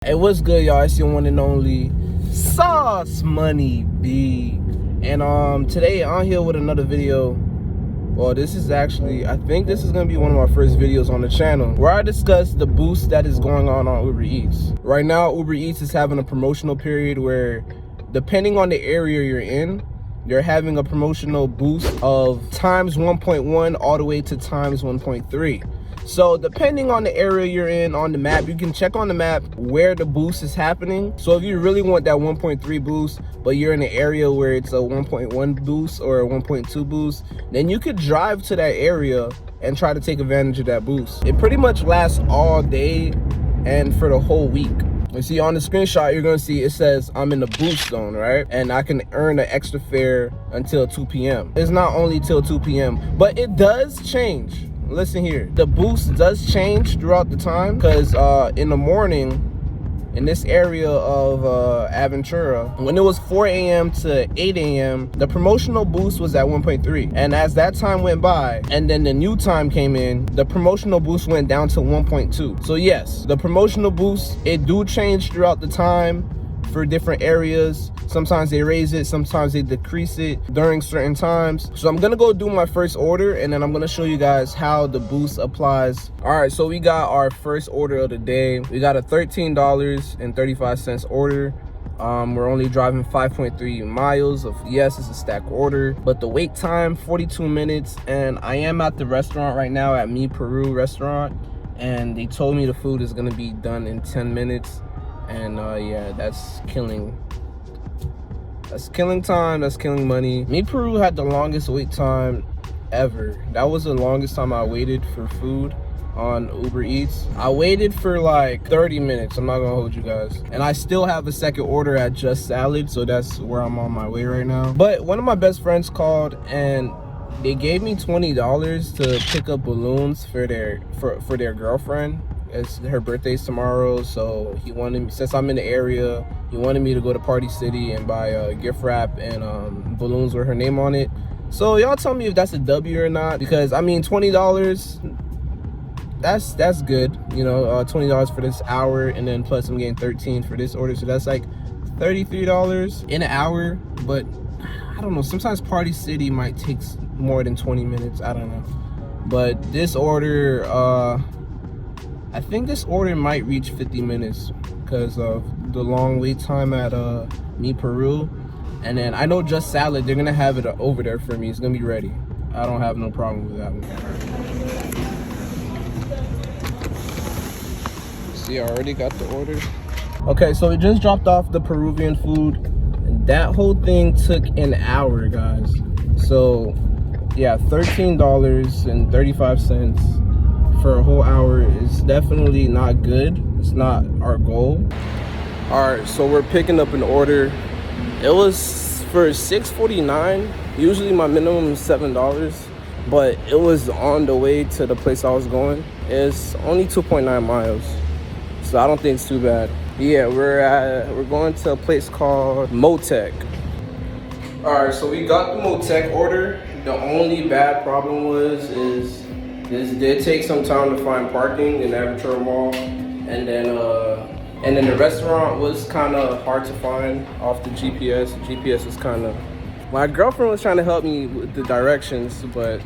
Hey, what's good, y'all? It's your one and only Sauce Money B. And today I'm here with another video. Well, this is actually, I think this is gonna be one of my first videos on the channel where I discuss the boost that is going on Uber Eats. Right now, Uber Eats is having a promotional period where, depending on the area you're in, they're having a promotional boost of times 1.1 all the way to times 1.3. So depending on the area you're in on the map, you can check on the map where the boost is happening. So if you really want that 1.3 boost, but you're in an area where it's a 1.1 boost or a 1.2 boost, then you could drive to that area and try to take advantage of that boost. It pretty much lasts all day and for the whole week. You see on the screenshot, you're gonna see it says I'm in the boost zone, right? And I can earn an extra fare until 2 p.m. It's not only till 2 p.m., but it does change. Listen here, the boost does change throughout the time because in the morning, in this area of Aventura, when it was 4 a.m. to 8 a.m., the promotional boost was at 1.3. And as that time went by, and then the new time came in, the promotional boost went down to 1.2. So yes, the promotional boost, it do change throughout the time for different areas. Sometimes they raise it, sometimes they decrease it during certain times. So I'm gonna go do my first order and then I'm gonna show you guys how the boost applies. All right, so we got our first order of the day. We got a $13.35 order. We're only driving 5.3 miles of, yes, it's a stack order, but the wait time 42 minutes. And I am at the restaurant right now at Mi Peru restaurant, and they told me the food is gonna be done in 10 minutes. And yeah, that's killing time, that's killing money. Mi Peru had the longest wait time ever. That was the longest time I waited for food on Uber Eats. I waited for like 30 minutes, I'm not gonna hold you guys. And I still have a second order at Just Salad, so that's where I'm on my way right now. But one of my best friends called and they gave me $20 to pick up balloons for their girlfriend. It's her birthday's tomorrow, so he wanted me, since I'm in the area, he wanted me to go to Party City and buy a gift wrap and balloons with her name on it. So y'all tell me if that's a W or not, because I mean $20, that's good, you know, $20 for this hour, and then plus I'm getting 13 for this order, so that's like $33 in an hour. But I don't know, sometimes Party City might take more than 20 minutes, I don't know. But this order, I think this order might reach 50 minutes because of the long wait time at Mi Peru. And then I know Just Salad, they're gonna have it over there for me. It's gonna be ready. I don't have no problem with that one. See, I already got the order. Okay, so we just dropped off the Peruvian food. And that whole thing took an hour, guys. So yeah, $13.35 for a whole hour is definitely not good. It's not our goal. All right, so we're picking up an order. It was for $6.49. Usually my minimum is $7, but it was on the way to the place I was going. It's only 2.9 miles, so I don't think it's too bad. Yeah, we're going to a place called Motec. All right, so we got the Motec order. The only bad problem is this did take some time to find parking in Aventura Mall, and then the restaurant was kind of hard to find off the GPS. The GPS was kind of, my girlfriend was trying to help me with the directions, but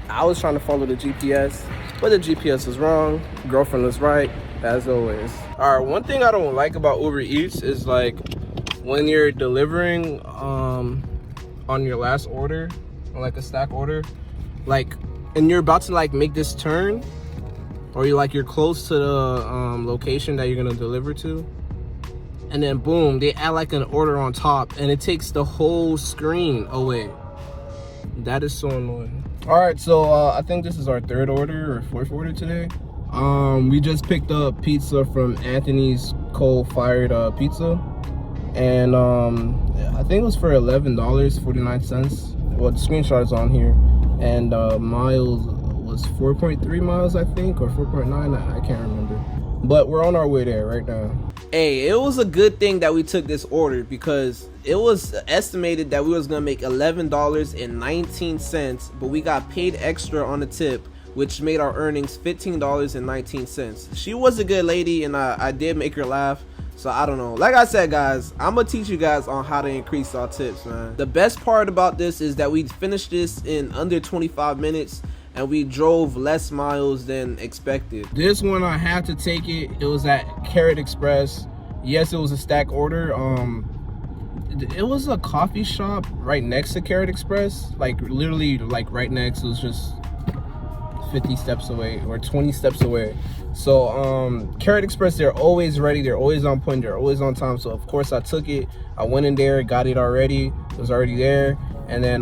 I was trying to follow the GPS, but the GPS was wrong. Girlfriend was right, as always. All right, one thing I don't like about Uber Eats is like when you're delivering on your last order, like a stack order, like, and you're about to like make this turn, or you're close to the location that you're gonna deliver to, and then boom, they add like an order on top and it takes the whole screen away. That is so annoying. All right, so I think this is our third order or fourth order today. We just picked up pizza from Anthony's Coal-Fired Pizza, and I think it was for $11.49. Well, the screenshot is on here. And miles was 4.3 miles, I think, or 4.9, I can't remember. But we're on our way there right now. Hey, it was a good thing that we took this order because it was estimated that we was gonna make $11.19, but we got paid extra on the tip, which made our earnings $15.19. She was a good lady, and I did make her laugh. So I don't know. Like I said, guys, I'm gonna teach you guys on how to increase our tips, man. The best part about this is that we finished this in under 25 minutes, and we drove less miles than expected. This one, I had to take it. It was at Carrot Express. Yes, it was a stack order. It was a coffee shop right next to Carrot Express, like literally like right next. It was just 50 steps away or 20 steps away. So Carrot Express, they're always ready, they're always on point, they're always on time. So of course I took it, I went in there, got it already, it was already there. And then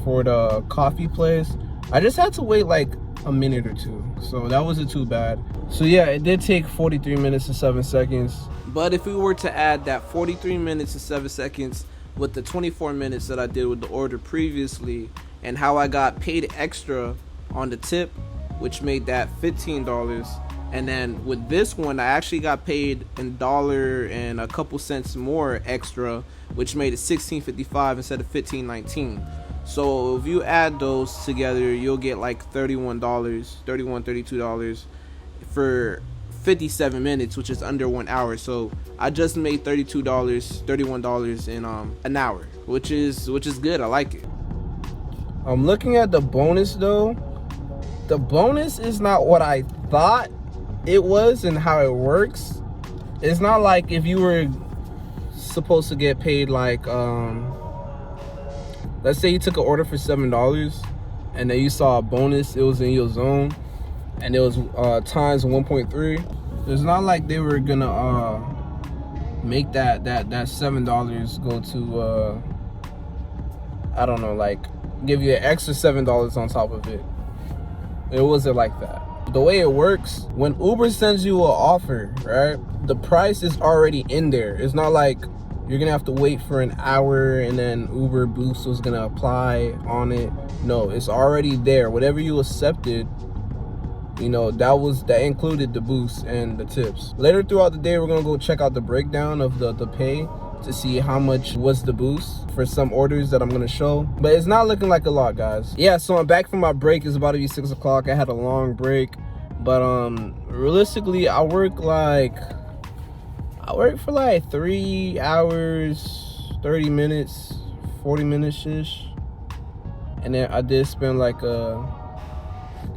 for the coffee place, I just had to wait like a minute or two, so that wasn't too bad. So yeah, it did take 43 minutes and 7 seconds. But if we were to add that 43 minutes and 7 seconds with the 24 minutes that I did with the order previously, and how I got paid extra on the tip, which made that $15, and then with this one I actually got paid in dollar and a couple cents more extra, which made it $16.55 instead of $15.19. So if you add those together, you'll get like $32 for 57 minutes, which is under 1 hour. So I just made $31 in an hour, which is good. I like it. I'm looking at the bonus though. The bonus is not what I thought it was and how it works. It's not like if you were supposed to get paid like let's say you took an order for $7 and then you saw a bonus, it was in your zone, and it was times 1.3. It's not like they were gonna make that $7 go to I don't know, like give you an extra $7 on top of it. It wasn't like that. The way it works, when Uber sends you an offer, right, the price is already in there. It's not like you're gonna have to wait for an hour and then Uber Boost was gonna apply on it. No, it's already there. Whatever you accepted, you know, that included the boost and the tips. Later throughout the day, we're gonna go check out the breakdown of the pay to see how much was the boost for some orders that I'm gonna show, but it's not looking like a lot, guys. Yeah, so I'm back from my break. It's about to be 6 o'clock. I had a long break, but realistically I work for like 3 hours 30 minutes 40 minutes ish, and then I did spend like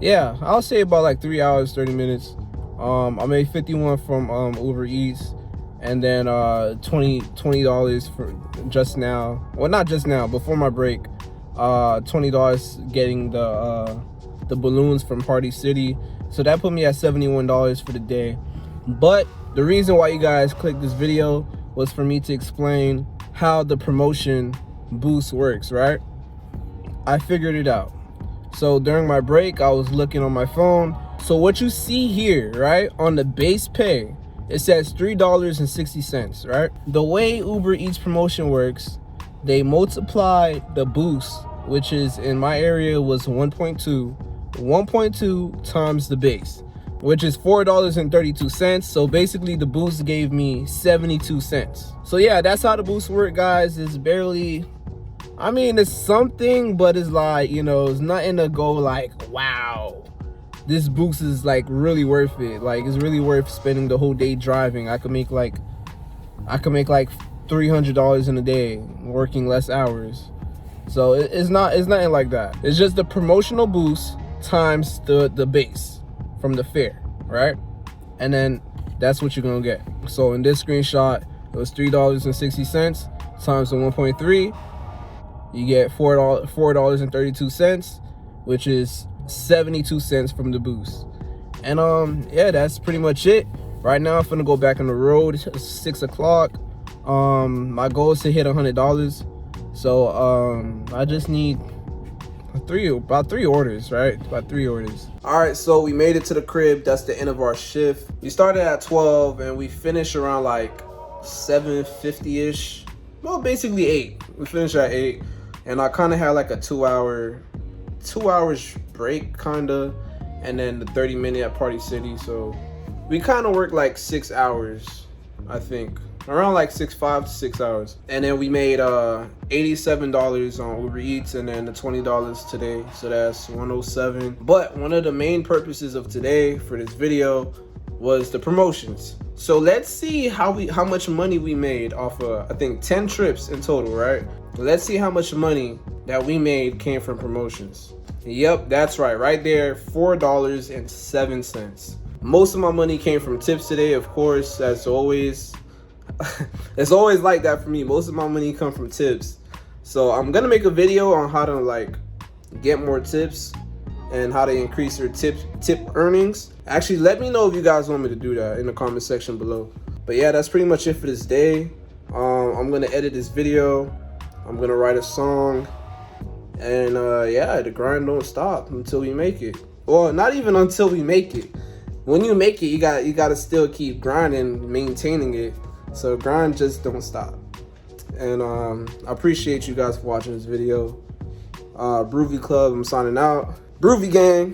yeah, I'll say about like 3 hours 30 minutes. I made 51 from Uber Eats, and then $20 for just now, well not just now, before my break, $20 getting the balloons from Party City. So that put me at $71 for the day. But the reason why you guys clicked this video was for me to explain how the promotion boost works, right? I figured it out. So during my break, I was looking on my phone. So what you see here, right, on the base pay, it says $3.60, right? The way Uber Eats promotion works, they multiply the boost, which is in my area was 1.2 times the base, which is $4.32. So basically the boost gave me 72 cents. So yeah, that's how the boost work, guys. It's barely, I mean, it's something, but it's like, you know, it's nothing to go like, wow, this boost is like really worth it. Like, it's really worth spending the whole day driving. I could make like $300 in a day working less hours. So it's nothing like that. It's just the promotional boost times the base from the fare, right? And then that's what you're gonna get. So in this screenshot, it was $3.60 times the 1.3. You get $4.32, which is 72 cents from the boost. And yeah, that's pretty much it. Right now I'm gonna go back on the road. It's 6 o'clock. My goal is to hit $100. So I just need about three orders, right? About 3 orders. All right, so we made it to the crib. That's the end of our shift. We started at 12 and we finished around like 7:50-ish. Well, basically 8. We finished at 8, and I kind of had like a 2 hours break kinda, and then the 30-minute at Party City. So we kind of worked like 6 hours, I think. around like 5 to 6 hours. And then we made $87 on Uber Eats, and then the $20 today, so that's $107. But one of the main purposes of today for this video was the promotions. So let's see how much money we made off of, I think, 10 trips in total, right? Let's see how much money that we made came from promotions. Yep, that's right there, $4.07. Most of my money came from tips today, of course, as always. It's always like that for me. Most of my money come from tips. So I'm gonna make a video on how to like get more tips and how to increase your tip earnings. Actually, let me know if you guys want me to do that in the comment section below. But yeah, that's pretty much it for this day. I'm gonna edit this video. I'm gonna write a song. And yeah, the grind don't stop until we make it. Well, not even until we make it. When you make it, you gotta still keep grinding, maintaining it. So grind just don't stop. And I appreciate you guys for watching this video. Broovy Club, I'm signing out. Broovy gang.